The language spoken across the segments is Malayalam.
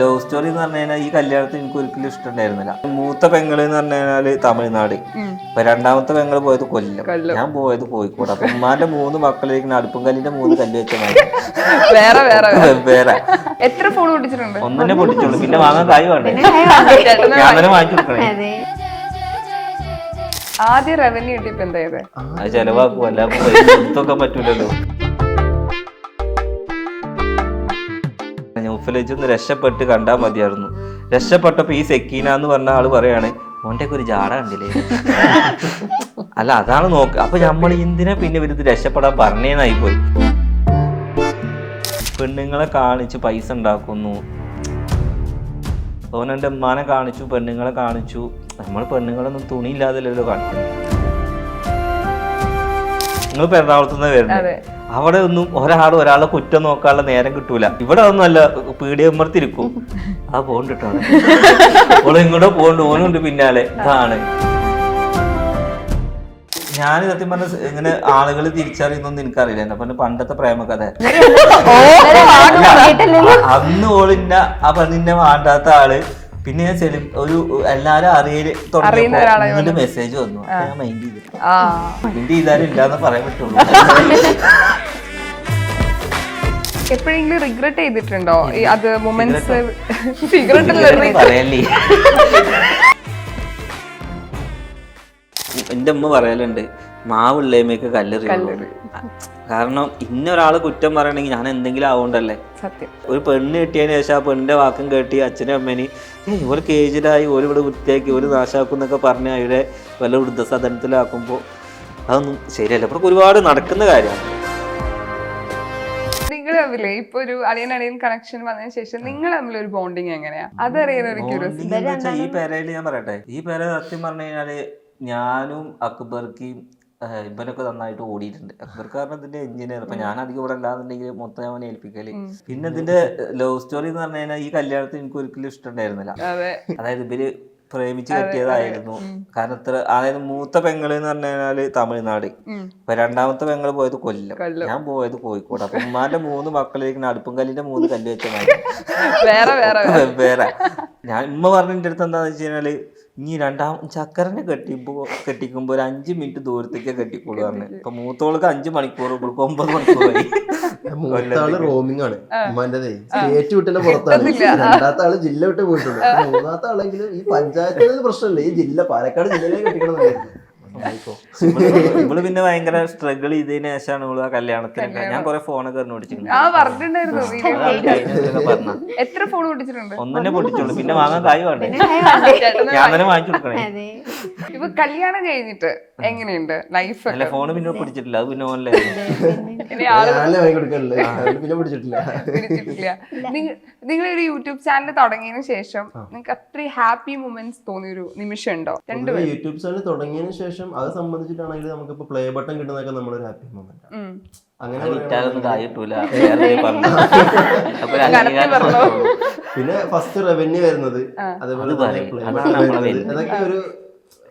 ലവ് സ്റ്റോറി എന്ന് പറഞ്ഞു കഴിഞ്ഞാൽ ഈ കല്യാണത്തിന് എനിക്ക് ഒരിക്കലും ഇഷ്ടമുണ്ടായിരുന്നില്ല. മൂത്ത പെങ്ങള് എന്ന് പറഞ്ഞു കഴിഞ്ഞാല് തമിഴ്നാട്, ഇപ്പൊ രണ്ടാമത്തെ പെങ്ങള് പോയത് കൊല്ലം, ഞാൻ പോയത് കോഴിക്കോട്. അപ്പൊ ഉമ്മാന്റെ 3 മക്കളിരിക്കുന്ന അടുപ്പും കല്ലിന്റെ 3 കല്ല് വെച്ച വേറെ എത്ര ഫോൺ പൊട്ടിച്ചിട്ടുണ്ട്? ഒന്നെ പൊട്ടിച്ചുള്ളൂ, പിന്നെ വാങ്ങാൻ കായ് വേണ്ടേ, ഞാൻ തന്നെ വാങ്ങിച്ചു കൊടുക്കണേ. ആദ്യം റവന്യൂ കിട്ടിയപ്പോ എന്താ ചെയ്തേ? അത് ചെലവാക്കും, അല്ലാതെ എടുത്തൊക്കെ പറ്റൂലല്ലോ. ന്യൂഫിലേജൊന്ന് രക്ഷപ്പെട്ട് കണ്ടാൽ മതിയായിരുന്നു. രക്ഷപ്പെട്ടപ്പോ ഈ സെക്കീന എന്ന് പറഞ്ഞ ആള് പറയാണ് മോന്റെയൊക്കെ ഒരു ജാട കണ്ടില്ലേ. അല്ല അതാണ് നോക്ക്. അപ്പൊ നമ്മൾ എന്തിനാ പിന്നെ ഇവരിത് രക്ഷപ്പെടാൻ പറഞ്ഞേന്നായി പോയി. പെണ്ണുങ്ങളെ കാണിച്ച് പൈസ ഉണ്ടാക്കുന്നു, ഓനെന്റെ ഉമ്മാനെ കാണിച്ചു, പെണ്ണുങ്ങളെ കാണിച്ചു. നമ്മൾ പെണ്ണുങ്ങളൊന്നും തുണിയില്ലാതല്ലോ കാണിക്കുന്നു. നിങ്ങൾ എറണാകുളത്തുനിന്ന് വരുന്നത്, അവിടെ ഒന്നും ഒരാളെ കുറ്റം നോക്കാനുള്ള നേരം കിട്ടൂല. ഇവിടെ ഒന്നും അല്ല, പീടിയമ്മർത്തിരിക്കും. ആ പോണ്ടിട്ടാണ് ഓള് ഇങ്ങോട്ടോ പോണ്ട്, ഓനുണ്ട് പിന്നാലെ. ഇതാണ് ഞാൻ സത്യം പറഞ്ഞ ഇങ്ങനെ ആളുകൾ തിരിച്ചറിയുന്നൊന്നും എനിക്കറിയില്ല. എന്നെ പറഞ്ഞ പണ്ടത്തെ പ്രേമകഥ. അന്ന് ഓളിന്ന ആ പെണ്ണിന്റെ വേണ്ടാത്ത ആള്, പിന്നെ ഞാൻ ഒരു എല്ലാരും അറിയല് തുടങ്ങിയപ്പോ മെസ്സേജ് വന്നു. അപ്പൊ ഞാൻ മൈൻഡ് ചെയ്താലും ഇല്ലാന്ന് പറയാൻ പറ്റുള്ളൂ. എപ്പോഴെങ്കിലും റിഗ്രറ്റ് ചെയ്തിട്ടുണ്ടോ അത് മൊമെന്റ്സ്? പറയല്ലേ, എന്റെ ഉമ്മ പറയലുണ്ട് മാവുള്ളേമേക്ക് കല്ലെറി. കാരണം ഇന്നൊരാള് കുറ്റം പറയണെങ്കിൽ ഞാൻ എന്തെങ്കിലും ആവണ്ടല്ലേ. സത്യം. ഒരു പെണ്ണ് കിട്ടിയതിന് ശേഷം ആ പെണ്ണിന്റെ വാക്കും കേട്ടി അച്ഛനും അമ്മേന് ഒരു കേജിലായി, ഒരു ഇവിടെ വൃത്തിയാക്കി, ഒരു നാശാക്കും എന്നൊക്കെ പറഞ്ഞ് അവരെ വല്ല വൃദ്ധസദനത്തിലാക്കുമ്പോ അതൊന്നും ശരിയല്ല. ഇവിടെ ഒരുപാട് നടക്കുന്ന കാര്യമാണ്. നിങ്ങൾ തമ്മില് ഇപ്പൊ ഒരു അളിയൻ കണക്ഷൻ വന്നതിന് ശേഷം നിങ്ങൾ തമ്മിൽ ഒരു ബോണ്ടിങ് എങ്ങനെയാ അതറിയാൻ ഒരു ക്യൂരിയോസിറ്റി. ഈ പേരയില് ഞാൻ പറയട്ടെ, ഈ പേര സത്യം പറഞ്ഞു കഴിഞ്ഞാല് ഞാനും അക്ബർക്കും ഇവനൊക്കെ നന്നായിട്ട് ഓടിയിട്ടുണ്ട്. അക്ബർക്ക് കാരണം ഇതിന്റെ എഞ്ചിനീയർ. അപ്പൊ ഞാൻ അധികം ഇവിടെ അല്ലാന്നുണ്ടെങ്കിൽ മൊത്തം അവനെ ഏൽപ്പിക്കല്. പിന്നെ ഇതിന്റെ ലവ് സ്റ്റോറി എന്ന് പറഞ്ഞു കഴിഞ്ഞാൽ ഈ കല്യാണത്തിന് എനിക്ക് ഒരിക്കലും ഇഷ്ടമുണ്ടായിരുന്നില്ല. അതായത് ഇവര് പ്രേമിച്ച് കെട്ടിയതായിരുന്നു. കാരണം അതായത് മൂത്ത പെങ്ങള് എന്ന് പറഞ്ഞു കഴിഞ്ഞാല് തമിഴ്നാട്, ഇപ്പൊ രണ്ടാമത്തെ പെങ്ങള് പോയത് കൊല്ലം, ഞാൻ പോയത് കോഴിക്കോട്. അപ്പൊ ഉമ്മാന്റെ 3 മക്കളിരിക്കുന്ന അടുപ്പും കല്ലിന്റെ 3 കല്ല് വെച്ച വേറെ. ഞാൻ ഉമ്മ പറഞ്ഞിന്റെ അടുത്ത് എന്താന്ന് വെച്ച് കഴിഞ്ഞാല് ഇനി ചക്കരനെ കെട്ടിക്കുമ്പോ ഒരു 5 മിനിറ്റ് ദൂരത്തേക്ക് കെട്ടിക്കോളൂ പറഞ്ഞു. ഇപ്പൊ മൂത്തോൾക്ക് 5 മണിക്കൂർ, 9 മണിക്കൂറായി. മൂത്താള് റോമിംഗ് ആണ് ഉമ്മാന്റെതേ, സ്റ്റേറ്റ് വിട്ടിന്റെ പുറത്താണ്. രണ്ടാമത്തെ ആള് ജില്ല വിട്ട് പോയിട്ടുണ്ട്. മൂന്നാമത്തെ ആളെങ്കിലും ഈ പഞ്ചായത്തിന് പ്രശ്നമില്ല, ഈ ജില്ല പാലക്കാട് ജില്ലയിലേക്ക് കെട്ടിക്കണമെന്നായിരുന്നു. ഇവള് പിന്നെ ഭയങ്കര സ്ട്രഗിൾ ചെയ്തതിനു ശേഷമാണ് ഇവള് ആ കല്യാണത്തിന്. ഞാൻ കൊറേ ഫോണൊക്കെ എത്ര ഫോൺ പൊട്ടിച്ചിട്ടുണ്ട്? ഒന്നെ പൊട്ടിച്ചുള്ളൂ, പിന്നെ വാങ്ങാൻ കായ് വേണ്ടേ, ഞാൻ തന്നെ വാങ്ങിച്ചു കൊടുക്കണേ. ഇപ്പൊ കല്യാണം കഴിഞ്ഞിട്ട് എങ്ങനെയുണ്ട് ലൈഫ്? അല്ല ഫോണ് പിന്നെ പിടിച്ചിട്ടില്ല, അത് പിന്നെ ഓൺലൈൻ. നിങ്ങൾ ഒരു യൂട്യൂബ് ചാനൽ തുടങ്ങിയതിനു ശേഷം നിങ്ങൾക്ക് അത്രയും ഹാപ്പി മൊമെന്റ്സ് തോന്നിയൊരു നിമിഷം ഉണ്ടോ? യൂട്യൂബ് ചാനൽ തുടങ്ങിയതിനു ശേഷം അത് സംബന്ധിച്ചിട്ടാണെങ്കിൽ നമുക്കിപ്പോ പ്ലേ ബട്ടൺ കിട്ടുന്നതൊക്കെ നമ്മളൊരു ഹാപ്പി മൊമെന്റ്. അങ്ങനെ പിന്നെ ഫസ്റ്റ് റവന്യൂ വരുന്നത്, അതേപോലെ അതൊക്കെ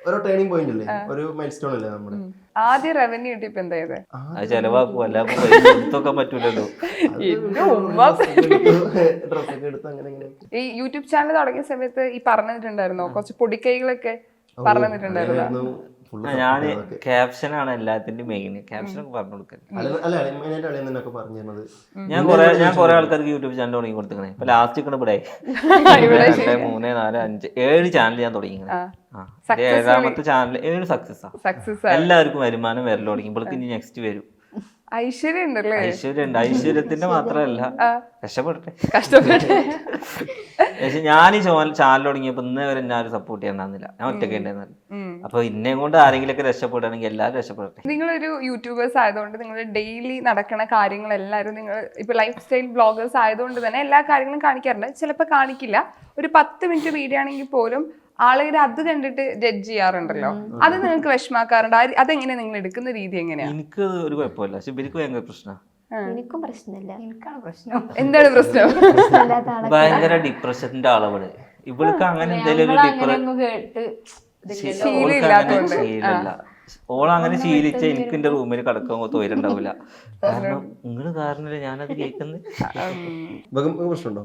ഒരു ടേണിംഗ് പോയിന്റ് അല്ലേ, ഒരു മൈൽ സ്റ്റോൺ അല്ലേ നമ്മുടെ. ആദ്യം റവന്യൂ കിട്ടിയപ്പോ എന്താ ചെയ്തേ? അത് ചെലവാക്കും, അല്ലാതെ എടുത്തൊക്കെ പറ്റൂലല്ലോ. ഈ യൂട്യൂബ് ചാനൽ തുടങ്ങിയ സമയത്ത് ഈ പറഞ്ഞിട്ടുണ്ടായിരുന്നോ കുറച്ച് പൊടിക്കൈകളൊക്കെ പറഞ്ഞിട്ടുണ്ടായിരുന്നു? ഞാന് ക്യാപ്ഷനാണ് എല്ലാത്തിന്റെ മെയിൻ. ക്യാപ്ഷനൊക്കെ പറഞ്ഞു കൊടുക്കല്. ഞാൻ കുറെ ആൾക്കാർക്ക് യൂട്യൂബ് ചാനൽ തുടങ്ങി കൊടുത്തിക്കണേ. ഇപ്പൊ ലാസ്റ്റ് ഇവിടെ 2, 3, 4, 5, 7 ചാനൽ ഞാൻ തുടങ്ങിക്കണേ. 7ാമത്തെ ചാനൽ 7 സക്സസ്. എല്ലാവർക്കും വരുമാനം വരൽ തുടങ്ങിയപ്പോഴേക്ക് ഇനി നെക്സ്റ്റ് വരും. ഐശ്വര്യം ഉണ്ടല്ലേ? ഐശ്വര്യണ്ട്. ഐശ്വര്യത്തിന്റെ മാത്രമല്ല, കഷ്ടപ്പെടട്ടെ. പക്ഷെ ഞാൻ ഈ ചാനൽ തുടങ്ങിയപ്പോ ഇന്നേ വരെ ഞാൻ സപ്പോർട്ട് ചെയ്യാന്നില്ല, ഞാൻ ഒറ്റയ്ക്ക് ഉണ്ടായിരുന്നില്ല. അപ്പൊ ഇന്നെ കൊണ്ട് ആരെങ്കിലൊക്കെ രക്ഷപ്പെടുകയാണെങ്കിൽ എല്ലാവരും രക്ഷപ്പെടട്ടെ. നിങ്ങളൊരു യൂട്യൂബേഴ്സ് ആയതുകൊണ്ട് നിങ്ങൾ ഡെയിലി നടക്കുന്ന കാര്യങ്ങൾ എല്ലാവരും നിങ്ങൾ ഇപ്പൊ ലൈഫ് സ്റ്റൈൽ ബ്ലോഗേഴ്സ് ആയതുകൊണ്ട് തന്നെ എല്ലാ കാര്യങ്ങളും കാണിക്കാറുണ്ട്. ചിലപ്പോൾ കാണിക്കില്ല. ഒരു 10 മിനിറ്റ് വീഡിയോ ആണെങ്കിൽ പോലും ആളുകൾ അത് കണ്ടിട്ട് ജഡ്ജ് ചെയ്യാറുണ്ടല്ലോ. അത് നിങ്ങൾക്ക് വിഷമാക്കാറുണ്ട്? അതെങ്ങനെ നിങ്ങൾ എടുക്കുന്ന രീതി എങ്ങനെയാണ്? എനിക്ക് ഒരു കുഴപ്പമില്ല, പക്ഷെ എനിക്ക് ഭയങ്കര പ്രശ്നമാണ്. എനിക്കും പ്രശ്നമില്ല. എനിക്കാണ് പ്രശ്നം. എന്താണ് പ്രശ്നം? ഭയങ്കര ഡിപ്രഷന്റെ അളവ്. ഇവൾക്ക് അങ്ങനെ എന്തെങ്കിലും ശീലമില്ല. ഓളങ്ങനെ ശീലിച്ച എനിക്ക് എന്റെ റൂമിൽ കിടക്കാൻ തോരുണ്ടാവില്ല. കാരണം നിങ്ങള് കാരണല്ലേ ഞാനത് കേൾക്കുന്നത്. പ്രശ്നമുണ്ടോ?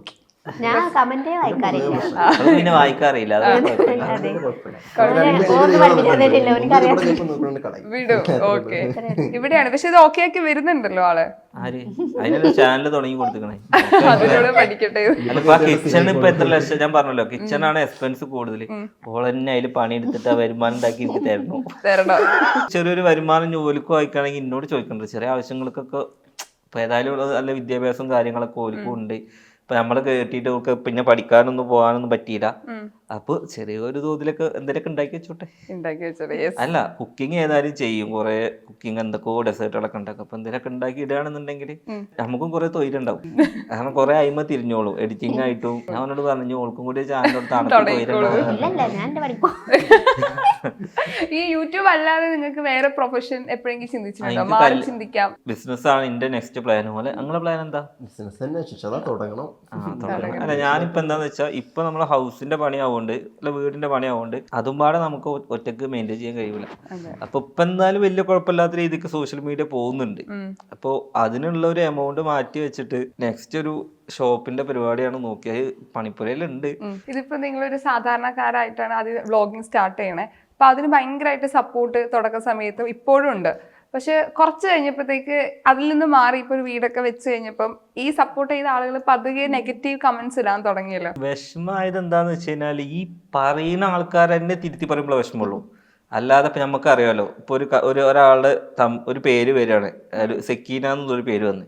ഞാൻ കമന്റേ വായിക്കാറില്ല. അത് പിന്നെ വായിക്കാറില്ല, അത് കുഴപ്പമില്ല. അതെ. കുഴപ്പമില്ല. ഓന്ന് പഠിപ്പിക്കാറില്ല, എനിക്കറിയാം. വിടും. ഓക്കെ, ഇവിടെയാണ്. പക്ഷെ ഇത് ഓക്കെ ആക്കി വരുന്നുണ്ടല്ലോ ആള്. ആര് അതിനൊരു ചാനൽ തുടങ്ങി കൊടുത്തിക്കണേ. അതിലൂടെ പഠിക്കട്ടെ. അല്ലപ്പോ ആ കിച്ചൺ ഇപ്പൊ എത്ര ലക്ഷം, ഞാൻ പറഞ്ഞല്ലോ കിച്ചണാണ് എക്സ്പെൻസ് കൂടുതൽ. ഓളെന്നെ അതിൽ പണിയെടുത്തിട്ട് ആ വരുമാനം ഉണ്ടാക്കി എനിക്ക് തരണം. ചെറിയൊരു വരുമാനം ജോലിക്ക് വായിക്കുകയാണെങ്കിൽ എന്നോട് ചോദിക്കണ്ട. ചെറിയ ആവശ്യങ്ങൾക്കൊക്കെ ഇപ്പൊ ഏതായാലും ഉള്ളത് നല്ല വിദ്യാഭ്യാസവും കാര്യങ്ങളൊക്കെ ഓൽക്കും ഉണ്ട്. ഇപ്പൊ നമ്മള് കേട്ടിട്ട് ഓൾക്ക് പിന്നെ പഠിക്കാനൊന്നും പോകാനൊന്നും പറ്റിയില്ല. അപ്പൊ ചെറിയൊരു തോതിലൊക്കെ എന്തെങ്കിലുമൊക്കെ ഉണ്ടാക്കി വെച്ചോട്ടെ. അല്ല, കുക്കിംഗ് ഏതായാലും ചെയ്യും. കുറെ കുക്കിംഗ് എന്തൊക്കെയോ ഡെസേർട്ടുകളൊക്കെ ഉണ്ടാക്കും. അപ്പൊ എന്തെങ്കിലുമൊക്കെ ഉണ്ടാക്കി ഇടുകയാണെന്നുണ്ടെങ്കിൽ നമുക്കും കുറെ തൊഴിലുണ്ടാവും. കാരണം കുറെ അയിമ തിരിഞ്ഞോളൂ എഡിറ്റിംഗ് ആയിട്ടും. ഞാൻ അവനോട് പറഞ്ഞു ഓൾക്കും കൂടി ചാനലോട്ട് ഇല്ലല്ല, ഞാൻ എന്റെ പഠിക്കും. ഈ യൂട്യൂബ് അല്ലാതെ നിങ്ങൾക്ക് വേറെ പ്രൊഫഷൻ എപ്പോഴെങ്കിലും ചിന്തിച്ചിട്ടുണ്ടോ? മാറി ചിന്തിക്കാം. ബിസിനസ് ആണ് എന്റെ നെക്സ്റ്റ് പ്ലാൻ. പോലെ നിങ്ങളെ പ്ലാൻ എന്താ? ബിസിനസ് തന്നെ തുടങ്ങണം. അല്ല, ഞാനിപ്പോ എന്താന്ന് വെച്ചാൽ ഇപ്പൊ നമ്മളെ ഹൗസിന്റെ പണിയാവുകൊണ്ട് അല്ല വീടിന്റെ പണിയാവുകൊണ്ട് അതും പാടെ നമുക്ക് ഒറ്റക്ക് മെയിൻറ്റെയിൻ ചെയ്യാൻ കഴിയൂല. അപ്പൊ ഇപ്പൊ എന്തായാലും വലിയ കുഴപ്പമില്ലാത്ത രീതിക്ക് സോഷ്യൽ മീഡിയ പോകുന്നുണ്ട്. അപ്പൊ അതിനുള്ള ഒരു എമൗണ്ട് മാറ്റി വെച്ചിട്ട് നെക്സ്റ്റ് ഒരു ഷോപ്പിന്റെ പരിപാടിയാണ് നോക്കിയത്. പണിപ്പുരയിലുണ്ട്. ഇതിപ്പോ നിങ്ങളൊരു സാധാരണക്കാരായിട്ടാണ് അത് വ്ളോഗിങ് സ്റ്റാർട്ട് ചെയ്യണേ. അപ്പൊ അതിന് ഭയങ്കരമായിട്ട് സപ്പോർട്ട് തുടക്ക സമയത്ത് ഇപ്പോഴും ഉണ്ട്. പക്ഷെ കുറച്ച് കഴിഞ്ഞപ്പോഴത്തേക്ക് അതിൽ നിന്ന് മാറി ഇപ്പൊ ഒരു വീടൊക്കെ വെച്ച് കഴിഞ്ഞപ്പം ഈ സപ്പോർട്ട് ചെയ്ത ആളുകൾ പതുക്കെ നെഗറ്റീവ് കമന്റ്സ് ഇടാൻ തുടങ്ങിയല്ലോ. വിഷമമായത് എന്താന്ന് വെച്ച് കഴിഞ്ഞാൽ ഈ പറയുന്ന ആൾക്കാരെന്നെ തിരുത്തി പറയുമ്പോൾ വിഷമമുള്ളൂ. അല്ലാതെ ഇപ്പൊ നമുക്ക് അറിയാലോ, ഇപ്പൊ ഒരാളുടെ ഒരു പേര് വരികയാണ്, സെക്കീന എന്നുള്ളൊരു പേര് വന്ന്.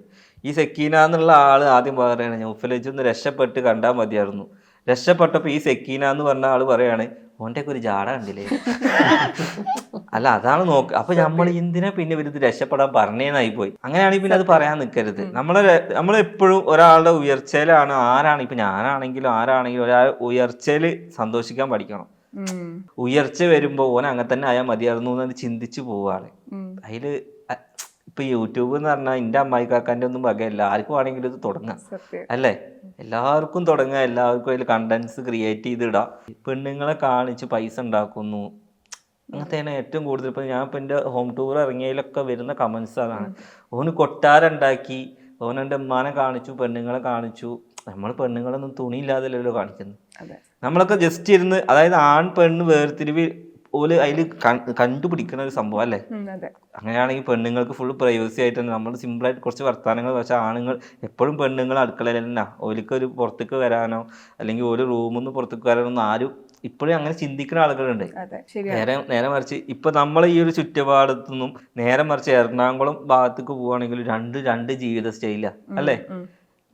ഈ സെക്കീന എന്നുള്ള ആള് ആദ്യം പറയുകയാണ് ഞൗഫലൊന്ന് രക്ഷപ്പെട്ട് കണ്ടാൽ മതിയായിരുന്നു. രക്ഷപ്പെട്ടപ്പോ ഈ സെക്കീന എന്ന് പറഞ്ഞ ആള് പറയാണ് ഓൻ്റെ ഒക്കെ ഒരു ജാട കണ്ടില്ലേ. അല്ല, അതാണ് നോക്ക്. അപ്പൊ നമ്മൾ എന്തിനാ പിന്നെ ഇവരിത് രക്ഷപ്പെടാൻ പറഞ്ഞേന്നായി പോയി. അങ്ങനെയാണെങ്കിൽ പിന്നെ അത് പറയാൻ നിൽക്കരുത്. നമ്മളെപ്പോഴും ഒരാളുടെ ഉയർച്ചയിലാണ്. ആരാണ് ഇപ്പൊ ഞാനാണെങ്കിലും ആരാണെങ്കിലും ഒരാൾ ഉയർച്ചയിൽ സന്തോഷിക്കാൻ പഠിക്കണം. ഉയർച്ച വരുമ്പോ ഓൻ അങ്ങനെ തന്നെ ആയാൽ മതിയായിരുന്നു എന്ന് ചിന്തിച്ചു പോവാണ്. അതില് ഇപ്പൊ യൂട്യൂബ് എന്ന് പറഞ്ഞാൽ എന്റെ അമ്മായിക്കാക്കാന്റെ ഒന്നും വകയല്ല. ആർക്കും ആണെങ്കിലും ഇത് തുടങ്ങാം അല്ലേ? എല്ലാവർക്കും തുടങ്ങാം. എല്ലാവർക്കും അതിൽ കണ്ടന്റ്സ് ക്രിയേറ്റ് ചെയ്തിടാം. പെണ്ണുങ്ങളെ കാണിച്ച് പൈസ ഉണ്ടാക്കുന്നു, അങ്ങനത്തെയാണ് ഏറ്റവും കൂടുതൽ. ഇപ്പൊ ഞാൻ ഇപ്പൊ എന്റെ ഹോം ടൂർ ഇറങ്ങിയതിലൊക്കെ വരുന്ന കമന്റ്സ് അതാണ്. ഓന് കൊട്ടാരുണ്ടാക്കി, ഓൻ എൻ്റെ ഉമ്മാനെ കാണിച്ചു, പെണ്ണുങ്ങളെ കാണിച്ചു. നമ്മൾ പെണ്ണുങ്ങളൊന്നും തുണിയില്ലാതല്ലോ കാണിക്കുന്നത്. നമ്മളൊക്കെ ജസ്റ്റ് ഇരുന്ന്, അതായത് ആൺ പെണ്ണ് വേർതിരിവ് ഓല് അതിൽ കണ്ടുപിടിക്കുന്ന ഒരു സംഭവം അല്ലേ? അങ്ങനെയാണെങ്കിൽ പെണ്ണുങ്ങൾക്ക് ഫുൾ പ്രൈവസി ആയിട്ട് തന്നെ നമ്മൾ സിമ്പിളായിട്ട് കുറച്ച് വർത്താനങ്ങൾ. പക്ഷെ ആണുങ്ങൾ എപ്പോഴും പെണ്ണുങ്ങൾ അടുക്കളയിൽ തന്നെ. ഓലിക്ക് ഒരു പുറത്തേക്ക് വരാനോ അല്ലെങ്കിൽ ഒരു റൂമിൽ നിന്ന് പുറത്തേക്ക് വരാനോ ഒന്നും ആരും ഇപ്പോഴും അങ്ങനെ ചിന്തിക്കുന്ന ആളുകളുണ്ട്. നേരെ മറിച്ച് ഇപ്പൊ നമ്മൾ ഈ ഒരു ചുറ്റുപാടത്തുനിന്നും നേരെ മറിച്ച് എറണാകുളം ഭാഗത്തേക്ക് പോവുകയാണെങ്കിൽ രണ്ട് ജീവിത സ്റ്റൈലാ അല്ലേ?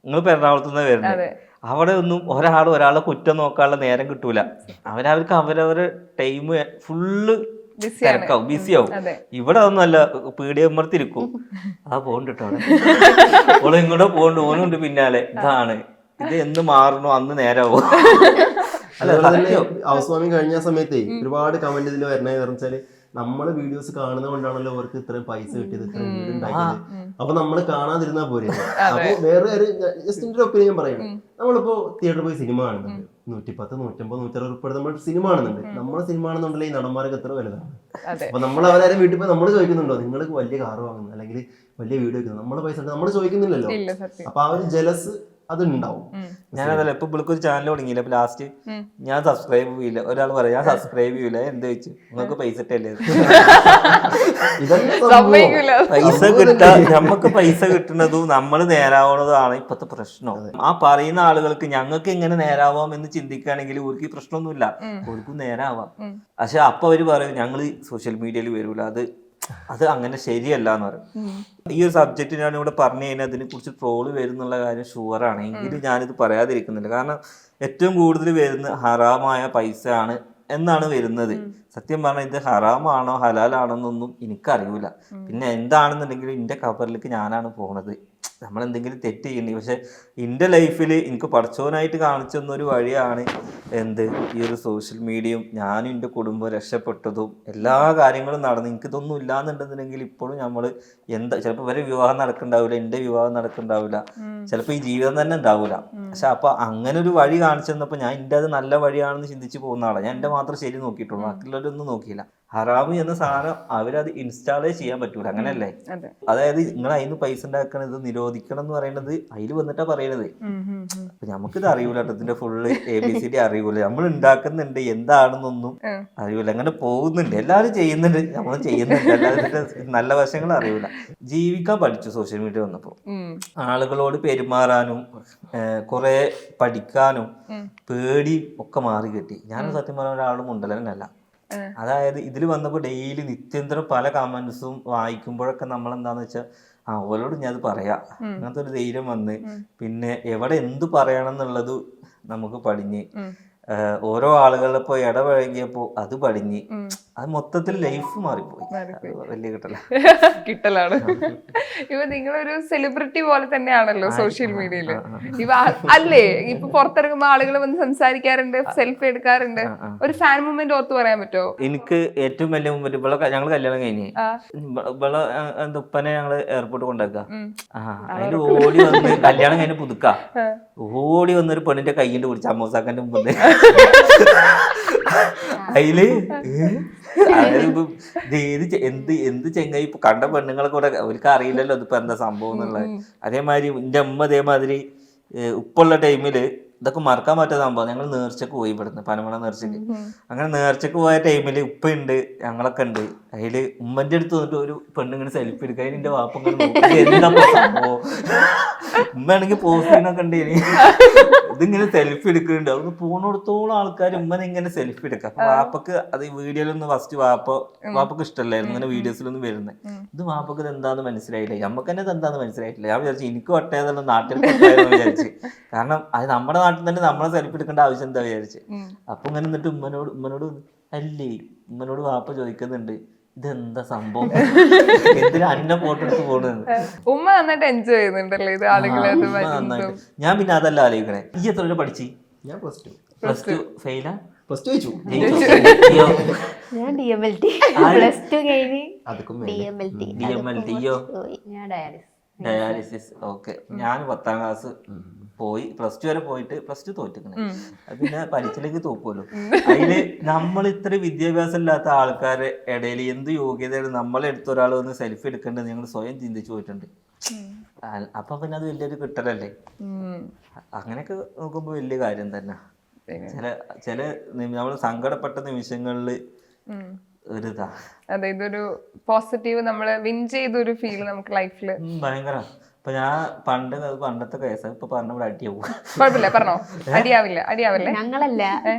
നിങ്ങൾ ഇപ്പൊ എറണാകുളത്ത് നിന്ന് വരുന്നത്. അവിടെ ഒന്നും ഒരാളെ കുറ്റം നോക്കാനുള്ള നേരം കിട്ടൂല. അവർക്ക് അവരവരുടെ ടൈം ഫുള്ള് തിരക്കാവും, ബിസിയാവും. ഇവിടെ ഒന്നുമല്ല, പീടിയമ്മർത്തിരിക്കും. ആ പോണ്ടിട്ടോ ഓള് ഇങ്ങോട്ട് പോണ്ട്, ഓനുണ്ട് പിന്നാലെ. ഇതാണ് ഇത്. എന്ന് മാറണോ അന്ന് നേരാവും. ഹൗസ് വാമിങ് കഴിഞ്ഞ സമയത്തേ ഒരുപാട് കമന്റ് ഇതിൽ വരണേ വെച്ചാല് നമ്മള് വീഡിയോസ് കാണുന്നത് കൊണ്ടാണല്ലോ അവർക്ക് ഇത്രയും പൈസ കിട്ടിയത്, ഇത്രയും വീട് ഉണ്ടാക്കിയത്. അപ്പൊ നമ്മൾ കാണാതിരുന്നാ പോരെ. അപ്പൊ വേറെ ജസ്റ്റ് എന്റെ ഒപ്പീനിയൻ പറയുന്നത്, നമ്മളിപ്പോ തിയേറ്ററിൽ പോയി സിനിമ കാണുന്നുണ്ട്, 110, 150, 160 നമ്മൾ സിനിമ കാണുന്നുണ്ട്. നമ്മളെ സിനിമ ആണെന്നുണ്ടെങ്കിൽ ഈ നടന്മാരൊക്കെ എത്ര വലുതാണ്. അപ്പൊ നമ്മൾ അവരാരും വീട്ടിൽ പോയി നമ്മൾ ചോദിക്കുന്നുണ്ടോ നിങ്ങൾക്ക് വലിയ കാറ് വാങ്ങുന്നു അല്ലെങ്കിൽ വലിയ വീട് വെക്കുന്നു? നമ്മളെ പൈസ നമ്മൾ ചോദിക്കുന്നില്ലല്ലോ. അപ്പൊ ആ ഒരു ജലസ് അതുണ്ടാവും. ഞാനതല്ല ഇപ്പൊ ഇവൾക്കൊരു ചാനൽ തുടങ്ങിയില്ല. അപ്പൊ ലാസ്റ്റ് ഞാൻ സബ്സ്ക്രൈബ് ചെയ്യില്ല. ഒരാൾ പറയാം ഞാൻ സബ്സ്ക്രൈബ് ചെയ്യൂല. എന്ത് വെച്ചു നിങ്ങൾക്ക് പൈസ ഇട്ടല്ലേ? പൈസ കിട്ടാ, നമുക്ക് പൈസ കിട്ടുന്നതും നമ്മൾ നേരാവണതാണ് ഇപ്പത്തെ പ്രശ്നം. ആ പറയുന്ന ആളുകൾക്ക് ഞങ്ങൾക്ക് എങ്ങനെ നേരാവാം എന്ന് ചിന്തിക്കുകയാണെങ്കിൽ ഒരു പ്രശ്നമൊന്നുമില്ല, ഒരുക്കും നേരാവാം. പക്ഷെ അപ്പൊ അവര് പറയും ഞങ്ങള് സോഷ്യൽ മീഡിയയിൽ വരൂല, അത് അങ്ങനെ ശരിയല്ല എന്ന് പറയും. ഈ ഒരു സബ്ജക്റ്റ് ഞാൻ ഇവിടെ പറഞ്ഞു കഴിഞ്ഞാൽ അതിനെ കുറിച്ച് ട്രോള് വരുന്നുള്ള കാര്യം ഷുവറാണ്. എങ്കിലും ഞാനിത് പറയാതിരിക്കുന്നില്ല. കാരണം ഏറ്റവും കൂടുതൽ വരുന്ന ഹറാമായ പൈസ ആണ് എന്നാണ് വരുന്നത്. സത്യം പറഞ്ഞാൽ ഇത് ഹറാമാണോ ഹലാലാണോ എന്നൊന്നും എനിക്കറിയൂല. പിന്നെ എന്താണെന്നുണ്ടെങ്കിലും എൻ്റെ കബറിലേക്ക് ഞാനാണ് പോണത്. നമ്മളെന്തെങ്കിലും തെറ്റ് ചെയ്യണ്ടേ? പക്ഷെ എൻ്റെ ലൈഫിൽ എനിക്ക് പഠിച്ചവനായിട്ട് കാണിച്ചു തന്നൊരു വഴിയാണ് ഈ ഒരു സോഷ്യൽ മീഡിയയും ഞാനും എൻ്റെ കുടുംബം രക്ഷപ്പെട്ടതും എല്ലാ കാര്യങ്ങളും നടന്നു. എനിക്കിതൊന്നും ഇല്ലാന്നുണ്ടെന്നുണ്ടെങ്കിൽ ഇപ്പോഴും നമ്മൾ ചിലപ്പോൾ വരെ വിവാഹം നടക്കുന്നുണ്ടാവില്ല, എൻ്റെ വിവാഹം നടക്കുന്നുണ്ടാവില്ല, ചിലപ്പോൾ ഈ ജീവിതം തന്നെ ഉണ്ടാവില്ല. പക്ഷെ അപ്പൊ അങ്ങനെ ഒരു വഴി കാണിച്ചു തന്നപ്പോൾ ഞാൻ എൻ്റെ അത് നല്ല വഴിയാണെന്ന് ചിന്തിച്ച് പോകുന്ന ആളാണ്. ഞാൻ എൻ്റെ മാത്രം ശരി നോക്കിയിട്ടുള്ളൂ, ബാക്കിയുള്ളവരൊന്നും നോക്കിയില്ല. ഹറാമ് എന്ന സാധനം അവരത് ഇൻസ്റ്റാളേ ചെയ്യാൻ പറ്റൂല, അങ്ങനെയല്ലേ? അതെ. അതായത് നിങ്ങൾ അതിന് പൈസ ഉണ്ടാക്കണത് നിരോധിക്കണം എന്ന് പറയുന്നത് അതിൽ വന്നിട്ടാ പറയണത്. അപ്പൊ നമുക്കിത് അറിയൂല കേട്ടോ, ഇതിന്റെ ഫുള്ള് ABCD അറിയൂല. നമ്മൾ ഉണ്ടാക്കുന്നുണ്ട് എന്താണെന്നൊന്നും അറിയൂല, അങ്ങനെ പോകുന്നുണ്ട്, എല്ലാവരും ചെയ്യുന്നുണ്ട്, നമ്മൾ ചെയ്യുന്നുണ്ട്, അല്ലാതെ ഇതിന്റെ നല്ല വശങ്ങൾ അറിയൂല. ജീവിക്കാൻ പഠിച്ചു സോഷ്യൽ മീഡിയ വന്നപ്പോ. ആളുകളോട് പെരുമാറാനും കുറെ പഠിക്കാനും പേടിയും ഒക്കെ മാറി കിട്ടി. ഞാൻ സത്യം പറഞ്ഞ ഒരാളും ഉണ്ടല്ലല്ല. അതായത് ഇതിൽ വന്നപ്പോൾ ഡെയിലി നിത്യന്തരം പല കമന്റ്സും വായിക്കുമ്പോഴൊക്കെ നമ്മൾ എന്താന്ന് വെച്ചാൽ അവളോട് ഞാൻ അത് പറയാം, അങ്ങനത്തെ ഒരു ധൈര്യം വന്ന് പിന്നെ എവിടെ എന്ത് പറയണം എന്നുള്ളത് നമുക്ക് പഠിഞ്ഞ് ഓരോ ആളുകളെ പോയി ഇടപഴകിയപ്പോ അത് പഠിഞ്ഞ് അത് മൊത്തത്തിൽ ലൈഫ് മാറിപ്പോയി. വലിയ കിട്ടലാണ്. ഇപ്പൊ നിങ്ങളൊരു സെലിബ്രിറ്റി പോലെ തന്നെയാണല്ലോ സോഷ്യൽ മീഡിയയില്. അല്ലേ, ഇപ്പൊ പുറത്തിറങ്ങുമ്പോ ആളുകൾ വന്ന് സംസാരിക്കാറുണ്ട്, സെൽഫി എടുക്കാറുണ്ട്. ഒരു ഫാൻ മൂവ്മെന്റ് ഓർത്ത് പറയാൻ പറ്റുമോ? എനിക്ക് ഏറ്റവും വലിയ മൂവ്മെന്റ് ഇവിടെ ഞങ്ങള് കല്യാണം കഴിഞ്ഞ് ഇവിടെ എന്താ ഉപ്പനെ ഞങ്ങള് എയർപോർട്ട് കൊണ്ടാക്കുക. അതിന് ഓടി വന്ന് കല്യാണം കഴിഞ്ഞ് പുതുക്ക ഓടി വന്നൊരു പെണ്ണിന്റെ കയ്യിന്റെ പിടിച്ച അമ്മൂസാക്കന്റെ മുമ്പ് അതില് എന്ത് ചെങ്ങായി ഇപ്പൊ കണ്ട പെണ്ണുങ്ങളെ കൂടെ അവർക്ക് അറിയില്ലല്ലോ ഇതിപ്പോ എന്താ സംഭവം എന്നുള്ളത്. അതേമാതിരി എന്റെ അമ്മ അതേമാതിരി ഉപ്പുള്ള ടൈമില് ഇതൊക്കെ മറക്കാൻ പറ്റാത്ത സംഭവം. ഞങ്ങൾ നേർച്ചക്ക് പോയി ഇവിടുന്ന് പനമണ നേർച്ചക്ക്. അങ്ങനെ നേർച്ചക്ക് പോയ ടൈമില് ഉപ്പ ഉണ്ട്, ഞങ്ങളൊക്കെ ഉണ്ട്. അതില് ഉമ്മന്റെ അടുത്ത് വന്നിട്ട് ഒരു പെണ്ണിങ്ങനെ സെൽഫി എടുക്കുക. അതിന് എന്റെ വാപ്പ എന്താ സംഭവം, ഉമ്മയാണെങ്കിൽ പോസ്റ്റ് ചെയ്യുന്നൊക്കെ ഉണ്ട്. ഇതിങ്ങനെ സെൽഫി എടുക്കുന്നുണ്ട്. അതൊന്ന് പോണോടത്തോളം ആൾക്കാർ ഉമ്മനെ ഇങ്ങനെ സെൽഫി എടുക്കുക. അപ്പൊ വാപ്പക്ക് അത് വീഡിയോയിലൊന്നും ഫസ്റ്റ് വാപ്പക്ക് ഇഷ്ടമല്ലായിരുന്നു ഇങ്ങനെ വീഡിയോസിലൊന്നും വരുന്നത്. ഇത് വാപ്പക്ക് ഇത് എന്താന്ന് മനസ്സിലായില്ല, നമുക്ക് തന്നെ ഇത് എന്താന്ന് മനസ്സിലായിട്ടില്ല. ഞാൻ വിചാരിച്ചു എനിക്ക് ഒട്ടേതെല്ലാം നാട്ടിൽ പൊട്ടേന്ന് വിചാരിച്ചു. കാരണം അത് നമ്മുടെ നാട്ടിൽ തന്നെ നമ്മളെ സെൽഫി എടുക്കേണ്ട ആവശ്യം എന്താ വിചാരിച്ചു. അപ്പൊ ഇങ്ങനെ എന്നിട്ട് ഉമ്മനോട് അല്ലേ ഉമ്മനോട് വാപ്പ ചോദിക്കുന്നുണ്ട് ഇതെന്താ സംഭവം, എന്തിനാ അന്ന ഫോട്ടോ എടുത്ത് പോണെന്ന്. ഉമ്മ നന്നായിട്ട് എൻജോയ് ചെയ്യുന്നുണ്ടല്ലേ ഇത് ആളുകളെ. ഞാൻ പിന്നെ അതല്ല ആലോചിക്കണേ, ഈ എത്ര വരെ പഠിച്ചു? ഞാൻ പ്ലസ് ടു ഫെയിലാ? പ്ലസ് ടു കഴിച്ചു. ഞാൻ DMLT പ്ലസ് ടു കഴിഞ്ഞ് DMLT ഞാൻ ഡയാലിസിസ്. ഓക്കെ. ഞാൻ 10ാം ക്ലാസ് പോയി, പ്ലസ് ടു വരെ പോയിട്ട് പ്ലസ് ടു തോറ്റിക്കണേ. പിന്നെ പരീക്ഷയിലേക്ക് തോക്കുമല്ലോ. അതില് നമ്മൾ ഇത്ര വിദ്യാഭ്യാസം ഇല്ലാത്ത ആൾക്കാരെ ഇടയിൽ എന്ത് യോഗ്യതയാണ് നമ്മളെടുത്ത ഒരാൾ വന്ന് സെൽഫി എടുക്കേണ്ടത് ഞങ്ങൾ സ്വയം ചിന്തിച്ചു പോയിട്ടുണ്ട്. അപ്പൊ പിന്നെ അത് വലിയൊരു കിട്ടലല്ലേ. അങ്ങനെയൊക്കെ നോക്കുമ്പോ വലിയ കാര്യം തന്നെ. ചില നമ്മൾ സങ്കടപ്പെട്ട നിമിഷങ്ങളില് ഒരിതാ. അതെ, ഇതൊരു പോസിറ്റീവ് നമ്മള് വിൻ ചെയ്തൊരു ഫീൽ നമുക്ക് ലൈഫില് ഭയങ്കര. ഇപ്പൊ ഞാൻ പണ്ടത്തെ കേസ് ഇപ്പൊ പറഞ്ഞവിടെ അടിയാവും. കുഴപ്പമില്ല, പറഞ്ഞോ. അടിയാവില്ലേ? ഞങ്ങളല്ല,